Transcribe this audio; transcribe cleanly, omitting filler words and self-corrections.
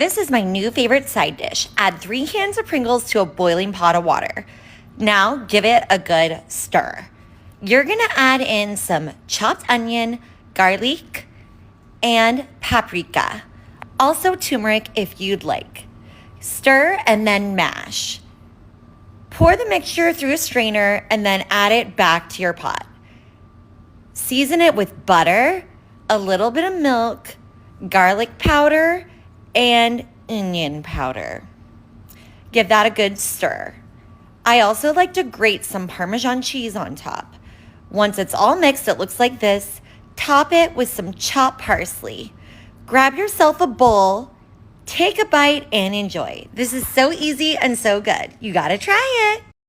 This is my new favorite side dish. Add 3 cans of Pringles to a boiling pot of water. Now give it a good stir. You're gonna add in some chopped onion, garlic, and paprika. Also turmeric if you'd like. Stir and then mash. Pour the mixture through a strainer and then add it back to your pot. Season it with butter, a little bit of milk, garlic powder, and onion powder. Give that a good stir. I also like to grate some Parmesan cheese on top. Once it's all mixed, it looks like this. Top it with some chopped parsley. Grab yourself a bowl, take a bite, and enjoy. This is so easy and so good. You gotta try it.